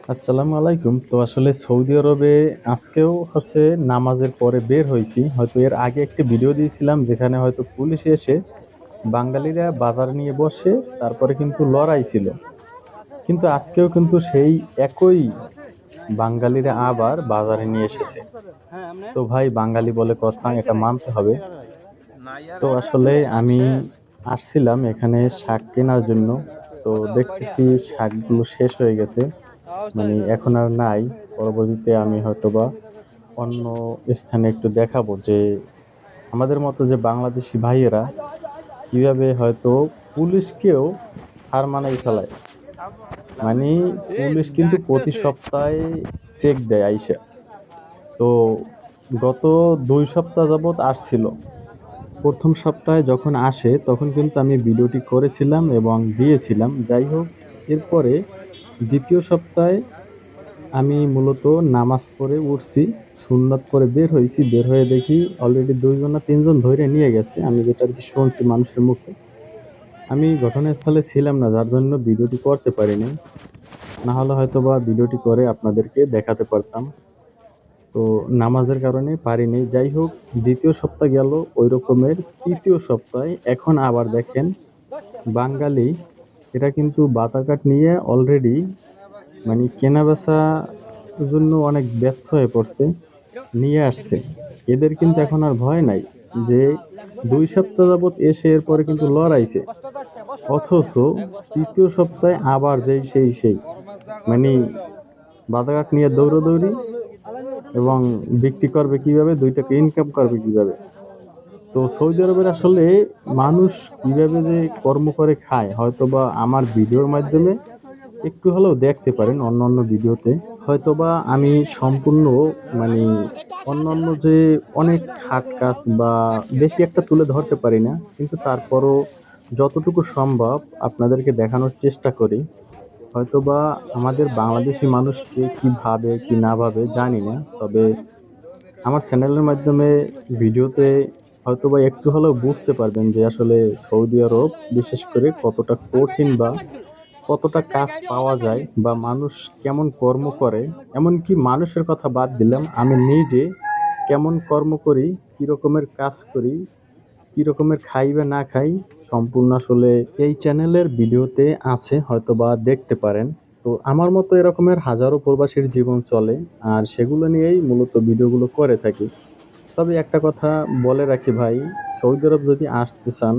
আসসালামু আলাইকুম। তো আসলে সৌদি আরবে আজকেও হচ্ছে নামাজের পরে বের হয়েছি। হয়তো এর আগে একটি ভিডিও দিয়েছিলাম যেখানে হয়তো পুলিশ এসে বাঙালিরা বাজার নিয়ে বসে তারপরে কিন্তু লড়াই ছিল। কিন্তু আজকেও কিন্তু সেই একই বাঙালিরা আবার বাজারে নিয়ে এসেছে। তো ভাই বাঙালি বলে কথা, এটা মানতে হবে। তো আসলে আমি আসছিলাম এখানে শাক কেনার জন্য। তো দেখতেছি শাকগুলো শেষ হয়ে গেছে, মানে এখন আর নাই। পরবর্তীতে আমি হয়তোবা অন্য স্থানে একটু দেখাবো যে আমাদের মতো যে বাংলাদেশি ভাইয়েরা কিভাবে হয়তো পুলিশকেও হার মানাই ফেলায়। মানে পুলিশ কিন্তু প্রতি সপ্তাহে চেক দেয় আইসা। তো গত 2 সপ্তাহ যাবত আসছিল। প্রথম সপ্তাহে যখন আসে তখন কিন্তু আমি ভিডিওটি করেছিলাম এবং দিয়েছিলাম, যাই হোক। এরপরে দ্বিতীয় সপ্তাহে আমি মূলত নামাজ পড়ে উঠছি, সুন্নত করে বের হয়েছি। বের হয়ে দেখি অলরেডি 2 জন না 3 জন ধরে নিয়ে গেছে, আমি যেটা আর কি শুনছি মানুষের মুখে। আমি ঘটনাস্থলে ছিলাম না, যার জন্য ভিডিওটি করতে পারিনি। না হলে হয়তো বা ভিডিওটি করে আপনাদেরকে দেখাতে পারতাম। তো নামাজের কারণে পারিনি। যাই হোক, দ্বিতীয় সপ্তাহ গেল ওই রকমের। তৃতীয় সপ্তাহে এখন আবার দেখেন বাঙালি এরা কিন্তু বাজার কাট নিয়ে অলরেডি মানে কেনা বেচা জন্য অনেক ব্যস্ত হয়ে পড়ছে, নিয়ে আসছে। এদের কিন্তু এখন আর ভয় নাই যে 2 সপ্তাহ যাবত এসে এরপরে কিন্তু লড়াইছে। অথচ তৃতীয় সপ্তাহে আবার সেই মানে বাজারঘাট নিয়ে দৌড়াদৌড়ি, এবং বিক্রি করবে কিভাবে, 2 টাকা ইনকাম করবে কিভাবে। তো সৌদি আরবের আসলে মানুষ কিভাবে যে কর্ম করে খায় হয়তোবা আমার ভিডিওর মাধ্যমে একটু হলেও দেখতে পারেন। অন্যান্য ভিডিওতে হয়তোবা আমি সম্পূর্ণ মানে অন্যান্য যে অনেক হাট কাজ বা বেশি একটা তুলে ধরতে পারি না, কিন্তু তারপরও যতটুকু সম্ভব আপনাদেরকে দেখানোর চেষ্টা করি। হয়তোবা আমাদের বাংলাদেশি মানুষকে কি ভাবে কি না ভাবে জানি না, তবে আমার চ্যানেলের মাধ্যমে ভিডিওতে হয়তোবা একটু হলেও বুঝতে পারবেন যে আসলে সৌদি আরব বিশেষ করে কতটা কঠিন, বা কতটা কাজ পাওয়া যায়, বা মানুষ কেমন কর্ম করে। এমনকি মানুষের কথা বাদ দিলাম, আমি নিজে কেমন কর্ম করি, কি রকমের কাজ করি, কি রকমের খাই বা না খাই, সম্পূর্ণ আসলে এই চ্যানেলের ভিডিওতে আছে, হয়তোবা দেখতে পারেন। তো আমার মতো এরকমের হাজারো প্রবাসীর জীবন চলে, আর সেগুলো নিয়েই মূলত ভিডিওগুলো করে থাকি। তবে একটা কথা বলে রাখি ভাই, সৌদি আরব যদি আসতে চান,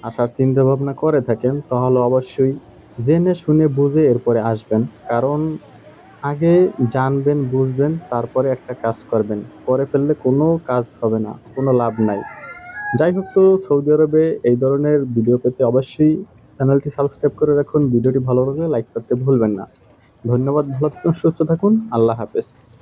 আসার চিন্তা ভাবনা করে থাকেন, তাহলে অবশ্যই জেনে শুনে বুঝে এরপরে আসবেন। কারণ আগে জানবেন বুঝবেন তারপরে একটা কাজ করবেন, করে ফেললে কোনো কাজ হবে না, কোনো লাভ নাই। যাই হোক, তো সৌদি আরবে এই ধরনের ভিডিও পেতে অবশ্যই চ্যানেলটি সাবস্ক্রাইব করে রাখুন। ভিডিওটি ভালো লাগলে লাইক করতে ভুলবেন না। ধন্যবাদ, ভালো থাকুন, সুস্থ থাকুন, আল্লাহ হাফেজ।